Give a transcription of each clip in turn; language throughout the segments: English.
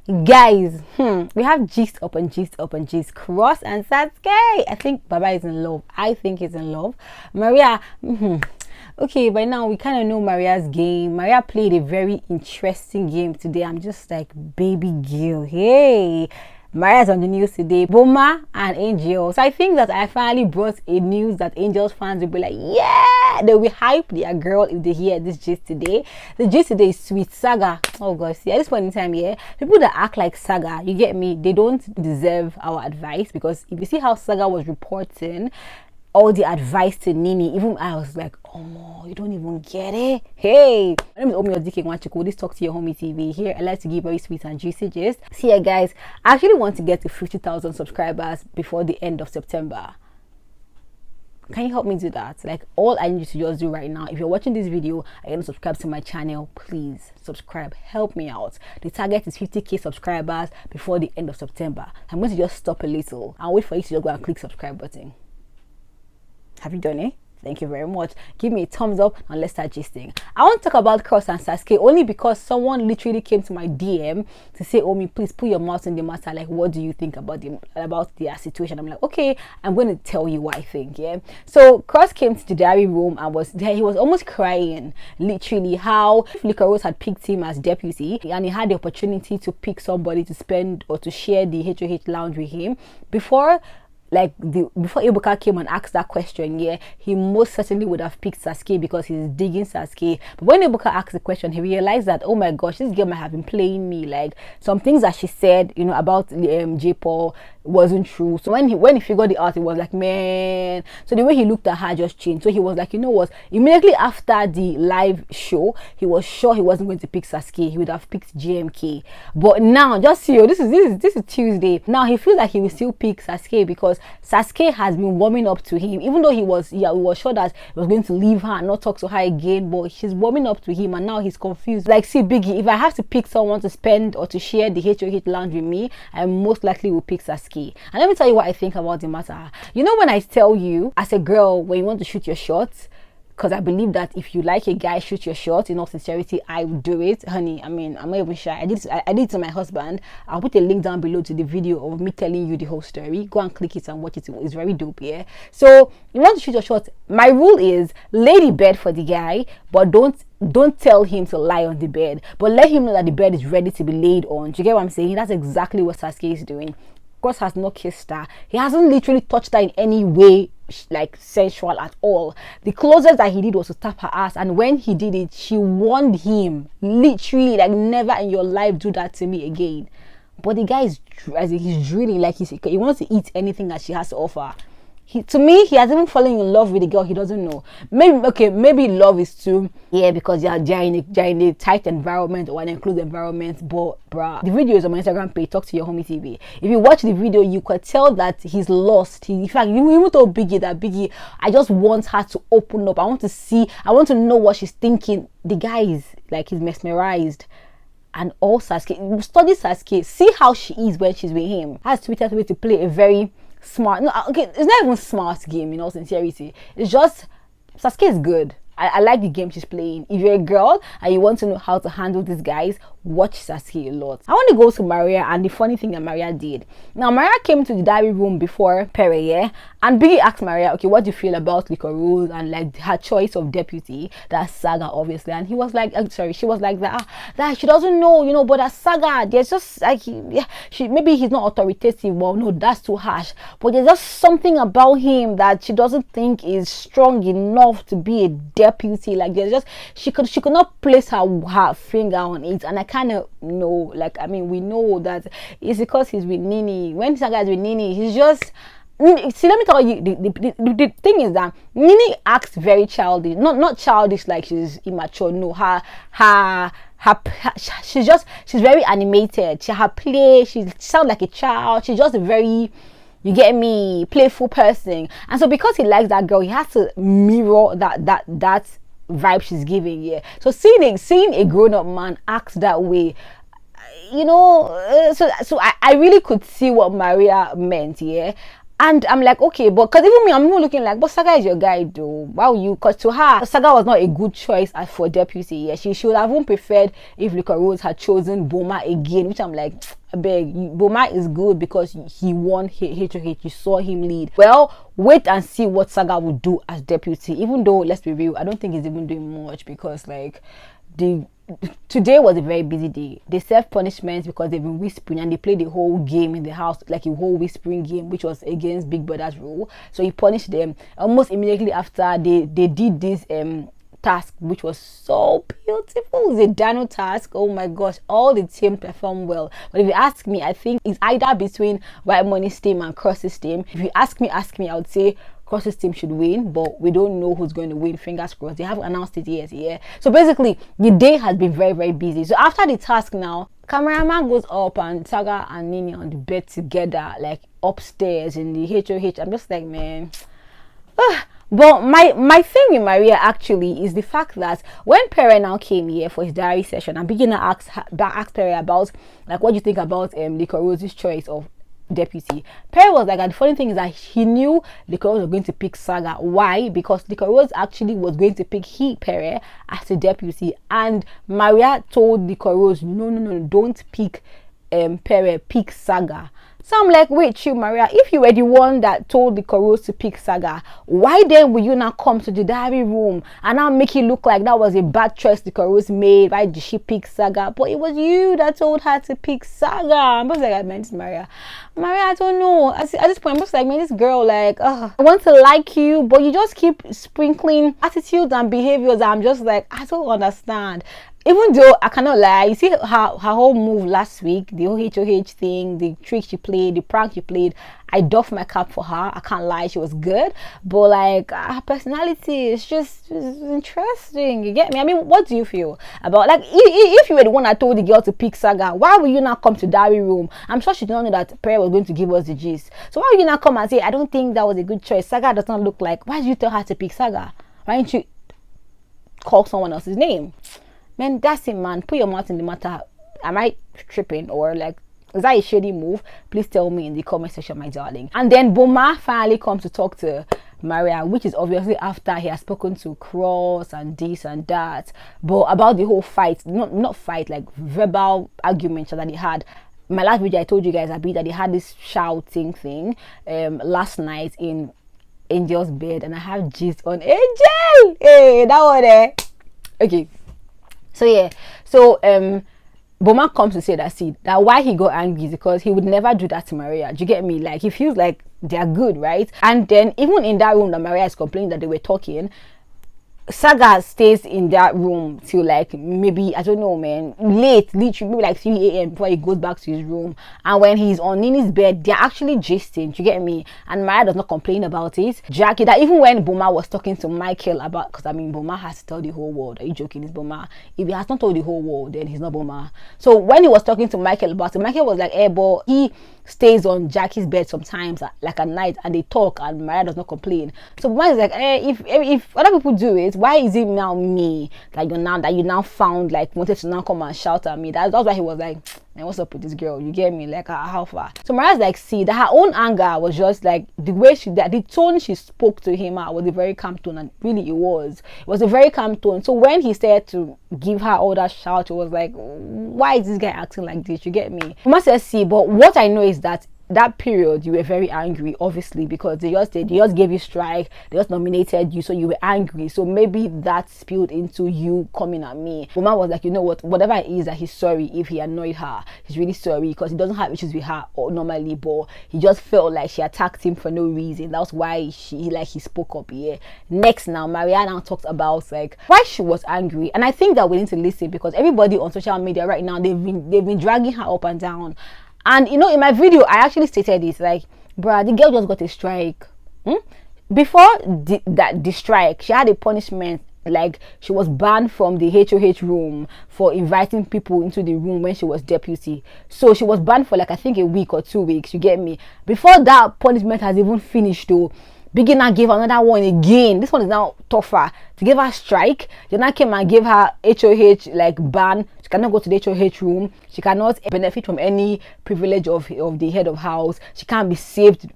Guys, we have gist upon gist upon gist. Cross and Sasuke. I think Baba is in love. I think he's in love. Maria, okay, by now we kind of know Maria's game. Maria played a very interesting game today. I'm just like, baby girl, hey. Maria's on the news today, Boma and Angel. So I think that I finally brought a news that Angel's fans will be like, yeah, they'll be hyped their girl if they hear this gist today. The gist today is sweet. Saga, oh gosh, see, at this point in time, yeah, people that act like Saga, you get me, they don't deserve our advice. Because if you see how Saga was reporting all the advice to Nini, even I was like, oh no, you don't even get it. Hey, my name is Omi Odike Nwachukwu. This Talk to Your Homie TV. Here I like to give very sweet and juicy gist. See ya guys, I actually want to get to 50,000 subscribers before the end of September. Can you help me do that? Like, all I need you to just do right now, if you're watching this video and you're not subscribed to my channel, please subscribe, help me out. The target is 50k subscribers before the end of September. I'm going to just stop a little and wait for you to just go and click subscribe button. Have you done it? Thank you very much. Give me a thumbs up and let's start gisting. I want to talk about Cross and Sasuke only because someone literally came to my DM to say, Omi, please put your mouth in the matter. Like, what do you think about their situation? I'm like, okay, I'm going to tell you what I think. Yeah. So Cross came to the diary room and was there. He was almost crying, literally, how Liquorose had picked him as deputy and he had the opportunity to pick somebody to spend or to share the HOH lounge with him before. Before Ebuka came and asked that question, yeah, he most certainly would have picked Sasuke because he's digging Sasuke. But when Ebuka asked the question, he realized that, oh my gosh, this girl might have been playing me. Like, some things that she said, you know, about J. Paul wasn't true. So when he figured it out, he was like, man. So the way he looked at her just changed. So he was like, you know what? Immediately after the live show, he was sure he wasn't going to pick Sasuke. He would have picked JMK. But now, just see, this is Tuesday. Now he feels like he will still pick Sasuke because Sasuke has been warming up to him, even though he was sure that he was going to leave her and not talk to her again, but she's warming up to him and now he's confused. Like, see, Biggie, if I have to pick someone to spend or to share the HOH lounge with me, I most likely will pick Sasuke. And let me tell you what I think about the matter. You know, when I tell you as a girl, when you want to shoot your shots, because I believe that if you like a guy, shoot your shot. In all sincerity, I would do it, honey. I mean, I'm not even shy. I did it to my husband. I'll put a link down below to the video of me telling you the whole story. Go and click it and watch it. It's very dope, yeah. So you want to shoot your shot. My rule is lay the bed for the guy, but don't tell him to lie on the bed, but let him know that the bed is ready to be laid on. Do you get what I'm saying? That's exactly what Sasuke is doing. Cross has not kissed her. He hasn't literally touched her in any way like sensual at all. The closest that he did was to tap her ass, and when he did it, she warned him literally, like, never in your life do that to me again. But the guy is, as he's drooling, like he wants to eat anything that she has to offer. To me, he has even fallen in love with the girl he doesn't know. Maybe love is too, yeah, because they're in a tight environment or an enclosed environment. But bruh, the video is on my Instagram page, Talk to Your Homie TV. If you watch the video, you could tell that he's lost. In fact, you even told Biggie that, Biggie, I just want her to open up. I want to know what she's thinking. The guy is like, he's mesmerized. And all Sasuke, study Sasuke, see how she is when she's with him. Has tweeted me to play a very smart, no, okay, it's not even smart game in all sincerity. It's just Sasuke is good. I like the game she's playing. If you're a girl and you want to know how to handle these guys, watch Sasuke a lot. I want to go to Maria and the funny thing that Maria did. Now, Maria came to the diary room before Pere, yeah? And Biggie asked Maria, okay, what do you feel about Liquorose and like her choice of deputy? That's Saga, obviously. And he was like, she was like that she doesn't know, you know, but that's Saga. There's just like, maybe he's not authoritative. Well, no, that's too harsh. But there's just something about him that she doesn't think is strong enough to be a deputy. Like, there's just, she could not place her finger on it. And I kind of know, like, I mean, we know that it's because he's with Nini. When Saga is with Nini, he's just, see, let me tell you, the thing is that Nini acts very childish. Not childish like she's immature. No, she's very animated. Her play, she sounds like a child. She's just a very, you get me, playful person. And so because he likes that girl, he has to mirror that vibe she's giving. Yeah. So seeing a grown-up man act that way, you know, so I really could see what Maria meant. Yeah. And I'm like, okay, but because even me, I'm even looking like, but Saga is your guy though. Why would you? Because to her, Saga was not a good choice as for deputy. Yeah, she should have even preferred if Liquorose had chosen Boma again, which I'm like, I beg, Boma is good because he won HOH. You saw him lead. Well, wait and see what Saga would do as deputy. Even though, let's be real, I don't think he's even doing much because like today was a very busy day. They served punishments because they've been whispering, and they played the whole game in the house, like a whole whispering game, which was against Big Brother's rule. So he punished them almost immediately after they did this task, which was so beautiful. It's a Dano task. Oh my gosh, all the team performed well. But if you ask me, I think it's either between White Money's team and Cross's team. If you ask me, I would say Cross's team should win, but we don't know who's going to win. Fingers crossed. They haven't announced it yet. Yeah. So basically, the day has been very, very busy. So after the task now, cameraman goes up and Saga and Nini on the bed together, like upstairs in the HOH. I'm just like, man. But my thing with Maria actually is the fact that when Perry now came here for his diary session, and beginner asked Perry about like, what do you think about Licorose's choice of deputy. Perry was like, and the funny thing is that he knew Liquorose was going to pick Saga. Why? Because Liquorose actually was going to pick Perry as a deputy, and Maria told Liquorose, no, don't pick Perry, pick Saga. So I'm like, wait, you Maria, if you were the one that told Liquorose to pick Saga, why then will you not come to the diary room and now make it look like that was a bad choice Liquorose made? Why did she pick Saga? But it was you that told her to pick Saga. I'm just like, I meant Maria, I don't know. At this point, I'm just like, man, this girl, like, I want to like you, but you just keep sprinkling attitudes and behaviors. I'm just like, I don't understand. Even though I cannot lie, you see her whole move last week, the whole HOH thing, the trick she played, the prank she played, I doff my cap for her. I can't lie, she was good. But like, her personality is just interesting. You get me? I mean, what do you feel about, like, if you were the one that told the girl to pick Saga, why would you not come to diary room? I'm sure she did not know that Perry was going to give us the gist. So why would you not come and say, I don't think that was a good choice? Saga does not look like, why did you tell her to pick Saga? Why didn't you call someone else's name? Man, that's it, man. Put your mouth in the matter. Am I tripping, or like, is that a shady move? Please tell me in the comment section, my darling. And then Boma finally comes to talk to Maria, which is obviously after he has spoken to Cross and this and that, but about the whole fight, not fight, like verbal arguments that they had. My last video, I told you guys a bit that they had this shouting thing last night in Angel's bed, and I have gist on Angel. Hey, that one there. Okay. So yeah, so Boma comes to say that why he got angry is because he would never do that to Maria. Do you get me? Like, he feels like they're good, right? And then even in that room that Maria is complaining that they were talking, Saga stays in that room till like maybe, I don't know, man, late, literally maybe like 3 a.m. before he goes back to his room. And when he's on Nini's bed, they're actually gisting. Do you get me? And Maria does not complain about it. Jackie, that even when Boma was talking to Michael about, because I mean, Boma has to tell the whole world. Are you joking? It's Boma. If he has not told the whole world, then he's not Boma. So when he was talking to Michael about it, Michael was like, hey, but he stays on Jackie's bed sometimes, like at night, and they talk, and Maria does not complain. So Boma is like, hey, if other people do it, why is it now me that you now found like wanted to now come and shout at me? That's why he was like, man, what's up with this girl? You get me? Like, how far? So Maria's like, see, that her own anger was just like the way the tone she spoke to him was a very calm tone, and really it was a very calm tone. So when he started to give her all that shout, it was like, why is this guy acting like this? You get me? I must say, see, but what I know is that period you were very angry, obviously, because they just gave you strike, they just nominated you, so you were angry. So maybe that spilled into you coming at me. Boma was like, you know what, whatever it is, that he's sorry if he annoyed her. He's really sorry because he doesn't have issues with her or normally, but he just felt like she attacked him for no reason. That's why he spoke up here. Next, now Maria now talks about like why she was angry, and I think that we need to listen, because everybody on social media right now, they've been dragging her up and down. And you know, in my video, I actually stated this, like, bruh, the girl just got a strike. Before the strike, she had a punishment, like she was banned from the HOH room for inviting people into the room when she was deputy. So she was banned for like, I think, a week or 2 weeks, you get me? Before that punishment has even finished though, Beginner gave another one again. This one is now tougher. To give her strike, they now came and gave her HOH like ban She cannot go to the HOH room. She cannot benefit from any privilege of the head of house. She can't be saved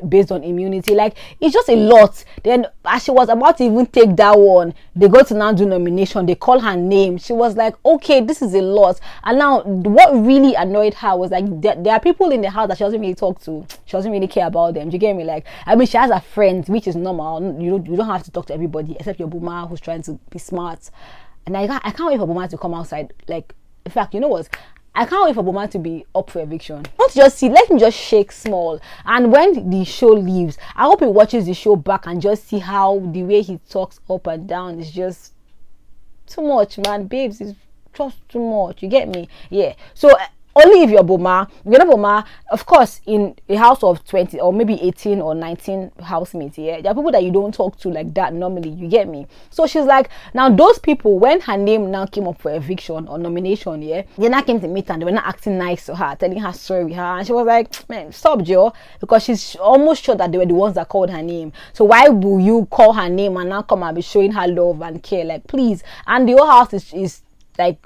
based on immunity. Like, it's just a lot. Then as she was about to even take that one, they go to now do nomination. They call her name. She was like, okay, this is a lot. And now what really annoyed her was like, there are people in the house that she doesn't really talk to. She doesn't really care about them. Do you get me? Like, I mean, she has her friends, which is normal. You don't have to talk to everybody except your Boma who's trying to be smart. And I can't wait for Boma to come outside. Like, in fact, you know what? I can't wait for Boma to be up for eviction. Don't just see, let him just shake small. And when the show leaves, I hope he watches the show back and just see how the way he talks up and down is just too much, man. Babes, it's just too much. You get me? Yeah. So only if you're Boma, of course, in a house of 20 or maybe 18 or 19 housemates, yeah, there are people that you don't talk to like that normally. You get me? So she's like, now those people, when her name now came up for eviction or nomination, yeah, they now came to meet her and they were not acting nice to her, telling her sorry, and she was like, man, stop, Joe, because she's almost sure that they were the ones that called her name. So why will you call her name and now come and be showing her love and care? Like, please. And the whole house is like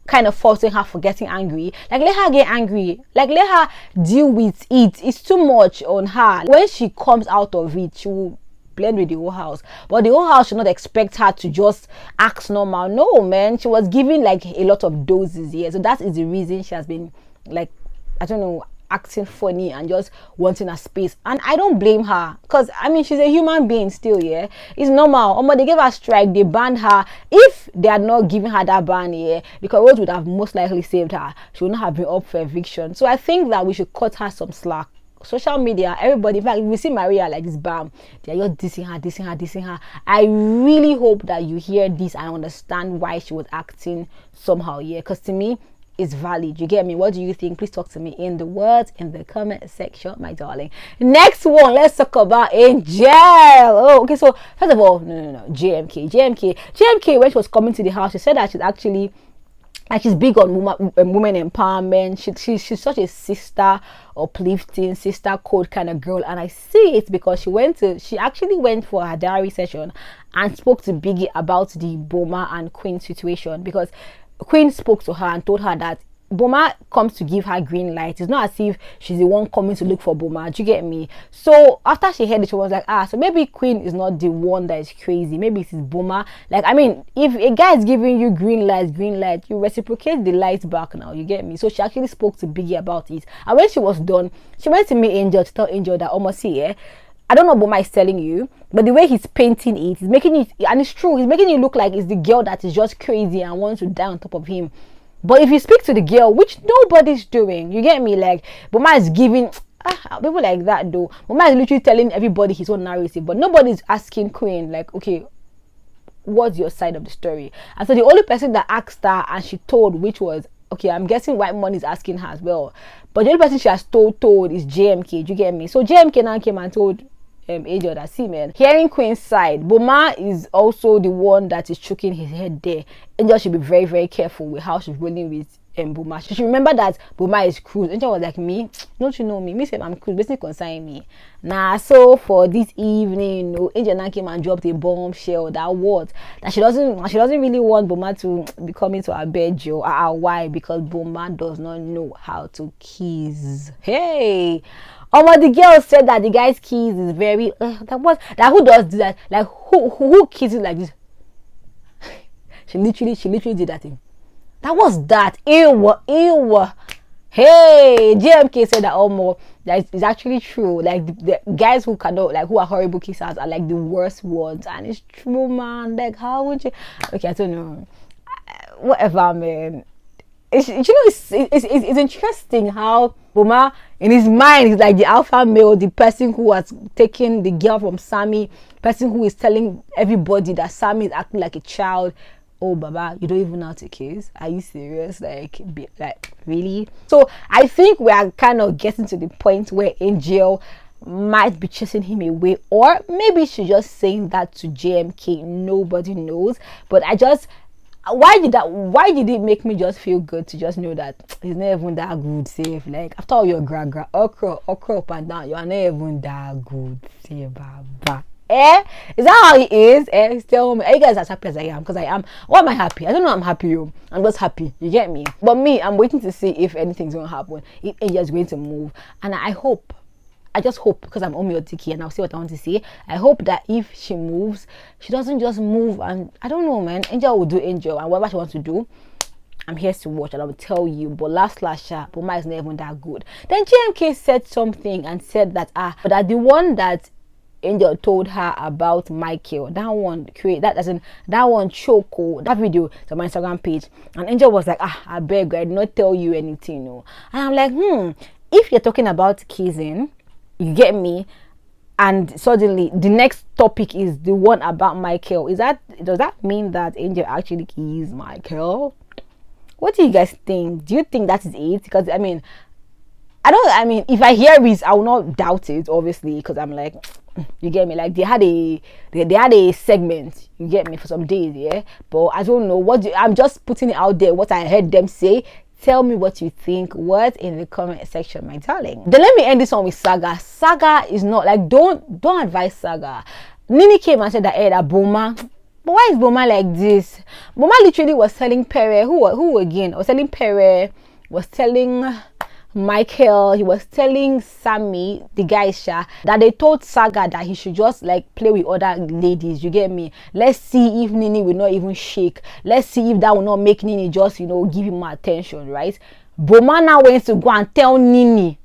kind of forcing her for getting angry. Like, let her get angry. Like, let her deal with it. It's too much on her. When she comes out of it, she will blend with the whole house. But the whole house should not expect her to just act normal. No, man. She was giving like a lot of doses here. So that is the reason she has been like, I don't know, acting funny and just wanting a space. And I don't blame her, because I mean, she's a human being still. Yeah, it's normal. They gave her strike, they banned her. If they had not given her that ban, yeah, Liquorose would have most likely saved her. She would not have been up for eviction. So I think that we should cut her some slack. Social media, everybody, in fact, if we see Maria like this, bam, they're just dissing her. I really hope that you hear this and understand why she was acting somehow. Yeah, because to me, is valid. You get me? What do you think? Please talk to me in the words in the comment section, my darling. Next one, let's talk about Angel. Oh, okay. So first of all, no, JMK. When she was coming to the house, she said that she's actually, like, she's big on women empowerment. She's such a sister uplifting, sister code kind of girl, and I see it because she actually went for her diary session and spoke to Biggie about the Boma and Queen situation, because Queen spoke to her and told her that Boma comes to give her green light. It's not as if she's the one coming to look for Boma. Do you get me? So after she heard it, she was like, so maybe Queen is not the one that is crazy. Maybe it is Boma. Like, I mean, if a guy is giving you green light, you reciprocate the light back now. You get me? So she actually spoke to Biggie about it. And when she was done, she went to meet Angel to tell Angel that, almost here, I don't know what Boma is telling you, but the way he's painting it, he's making it, and it's true, he's making it look like it's the girl that is just crazy and wants to die on top of him. But if you speak to the girl, which nobody's doing, you get me? Like, Boma is giving, people like that though. Boma is literally telling everybody his own narrative, but nobody's asking Queen, like, okay, what's your side of the story? And so the only person that asked her and she told, which was, okay, I'm guessing White Money is asking her as well, but the only person she has told is JMK. Do you get me? So JMK now came and told Angel that, see, man, hearing Queen's side, Boma is also the one that is choking his head there. Angel should be very, very careful with how she's rolling with Boma. She should remember that Boma is cruise. Angel was like, me, don't you know me? Me say I'm cruise, basically consign me. Nah, so for this evening, Angel now came and dropped a bombshell that she doesn't really want Boma to be coming to her bed, Joe. Why? Because Boma does not know how to kiss. Hey. The girl said that the guy's kiss is very who does that? Like, who kisses like this? she literally did that thing. That was that. Ew. Hey, JMK said that that is actually true. Like, the guys who cannot, like, who are horrible kissers are like the worst ones, and it's true, man. Like, how would you? Okay, I don't know. Whatever, man. It's interesting how Boma, in his mind, is like the alpha male, the person who has taken the girl from Sammy, person who is telling everybody that Sammy is acting like a child. Oh, Baba, you don't even know how to kiss? Are you serious? Like, really? So I think we are kind of getting to the point where Angel might be chasing him away, or maybe she's just saying that to JMK. Nobody knows. But why did it make me just feel good to just know that he's not even that good, safe? Like, after all your okra up and down, you are not even that good, safe, Baba. Is that how he is? He's telling me, are you guys as happy as I am? Because I am. Why am I happy? I don't know. I'm happy. I'm just happy. You get me? But me, I'm waiting to see if anything's going to happen. If Angel's going to move. And I just hope, because I'm homeopathic and I'll see what I want to say. I hope that if she moves, she doesn't just move. And I don't know, man. Angel will do Angel. And whatever she wants to do, I'm here to watch and I will tell you. But Boma'S is not even that good. Then GMK said something and said that that the one that Angel told her about Michael, that one Choco, that video is on my Instagram page, and Angel was like, I beg, I did not tell you anything, no. And I'm like, if you're talking about kissing, you get me, and suddenly the next topic is the one about Michael, does that mean that Angel actually kissed Michael? What do you guys think? Do you think that is it? Because I mean, if I hear it, I will not doubt it, obviously, because I'm like, you get me, like they had a segment, you get me, for some days, yeah. But I don't know I'm just putting it out there what I heard them say. Tell me what you think. What in the comment section, my darling. Then let me end this one with Saga. Saga is not like, don't advise Saga. Nini came and said that Boma. But why is Boma like this? Boma literally was telling Pere, who again? Was telling Pere, was telling Michael, he was telling Sammy, the guy that they told Saga that he should just like play with other ladies, you get me. Let's see if Nini will not even shake. Let's see if that will not make Nini just, give him more attention, right? Boma now went to go and tell Nini.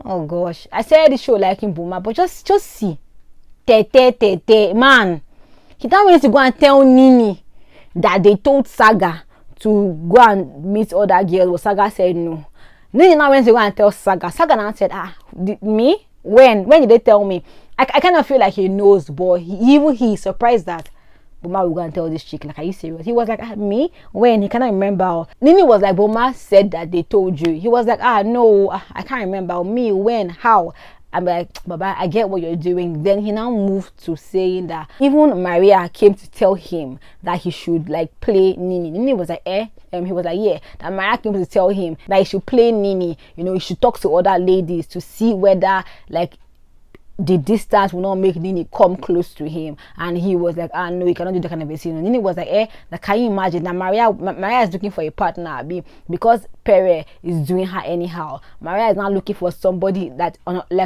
Oh gosh, I said this show liking Boma, but just see. Man, he now went to go and tell Nini that they told Saga to go and meet other girls, but Saga said no. Nini now went to go and tell Saga. Saga now said, me? When did they tell me? I kind of feel like he knows, but he's surprised that Boma will go and tell this chick. Like, are you serious? He was like, me? When? He cannot remember. Nini was like, Boma said that they told you. He was like, no, I can't remember. Me? When? How? I'm like, Baba, I get what you're doing. Then he now moved to saying that even Maria came to tell him that he should like play Nini. Nini was like, he was like, yeah. That Maria came to tell him that he should play Nini. He should talk to other ladies to see whether like the distance will not make Nini come close to him. And he was like, no, he cannot do that kind of a thing. And Nini was like, that can you imagine that Maria is looking for a partner, because Pere is doing her anyhow. Maria is now looking for somebody that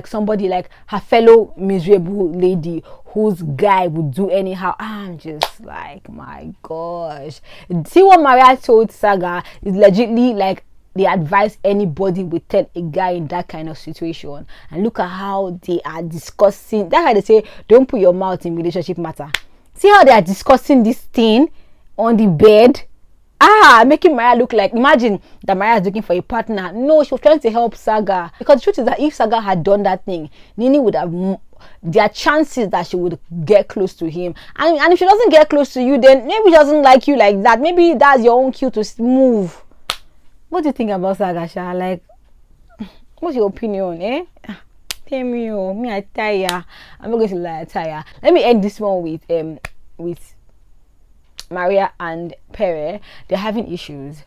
somebody like her fellow miserable lady whose guy would do anyhow. I'm just like, my gosh. See what Maria told Saga is legitly like they advise anybody would tell a guy in that kind of situation. And look at how they are discussing. That's why they say don't put your mouth in relationship matter. See how they are discussing this thing on the bed. Making Maria look like, imagine that Maria is looking for a partner. No, she was trying to help Saga, because the truth is that if Saga had done that thing, Nini would have, there are chances that she would get close to him. And if she doesn't get close to you, then maybe she doesn't like you like that. Maybe that's your own cue to move. What do you think about Saga, Sha? Like, what's your opinion, Tell me, me I tire. I'm not going to lie, I tire. Let me end this one with Maria and Pere. They're having issues.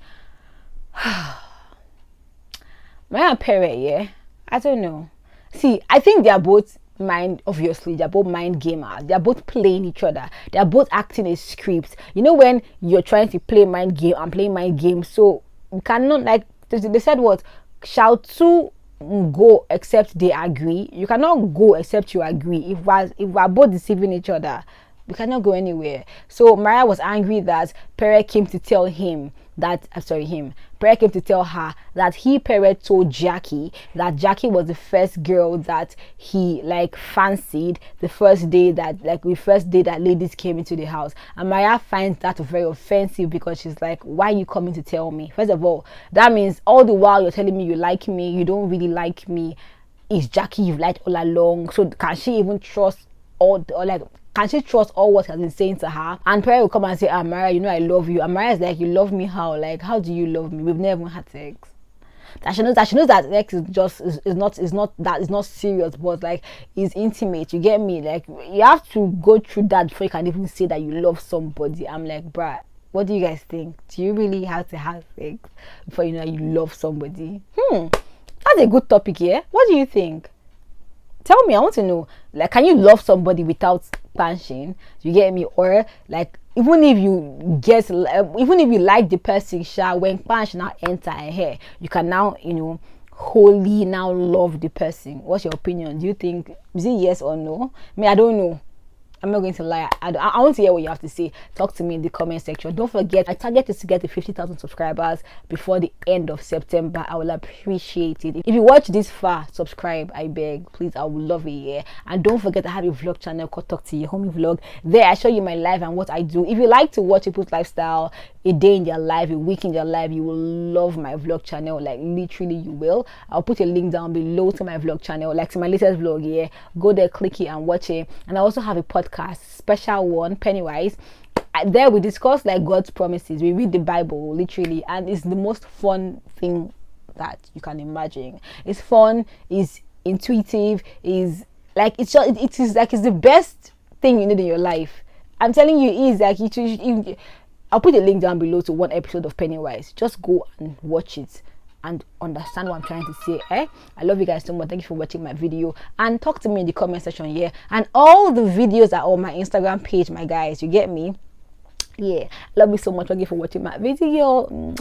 Maria and Pere, I don't know. See, I think they are both they're both mind gamers. They're both playing each other. They're both acting a script. When you're trying to play mind game and play mind game, so you cannot, like they said, what shall two go except they agree? You cannot go except you agree. If we're both deceiving each other, we cannot go anywhere. So Maria was angry that Pere came to tell him that Pere came to tell her that Pere told Jackie that Jackie was the first girl that he like fancied the first day that ladies came into the house. And Maria finds that very offensive, because she's like, why are you coming to tell me? First of all, that means all the while you're telling me you like me, you don't really like me. It's Jackie you've liked all along. So can she even trust can she trust all what has been saying to her? And Pere will come and say, Maria, I love you. And Maria is like, you love me how? Like, how do you love me? We've never even had sex. That she knows that sex is not serious, but like is intimate. You get me? Like, you have to go through that before you can even say that you love somebody. I'm like, bruh, what do you guys think? Do you really have to have sex before you know you love somebody? That's a good topic here. What do you think? Tell me, I want to know, like, can you love somebody without punching? You get me? Or like, even if you like the person, when punch now enter a hair, you can now, wholly now love the person. What's your opinion? Do you think, is it yes or no? I don't know. I'm not going to lie. I want to hear what you have to say. Talk to me in the comment section. Don't forget, my target is to get to 50,000 subscribers before the end of September. I will appreciate it. If you watch this far, subscribe, I beg. Please, I would love it, yeah. And don't forget, I have a vlog channel called Talk to Your Homie Vlog. There, I show you my life and what I do. If you like to watch people's lifestyle, a day in their life, a week in their life, you will love my vlog channel. Like, literally, you will. I'll put a link down below to my vlog channel, like to my latest vlog, yeah. Go there, click it, and watch it. And I also have a podcast, special one, PENNIEWYZ. There we discuss like God's promises. We read the Bible literally, and it's the most fun thing that you can imagine. It's fun, it's intuitive, is like it's the best thing you need in your life. I'm telling you, it's like I'll put a link down below to one episode of PENNIEWYZ. Just go and watch it and understand what I'm trying to say. I love you guys so much. Thank you for watching my video, and talk to me in the comment section here. And all the videos are on my Instagram page, my guys. You get me? Yeah, love you so much. Thank you for watching my video.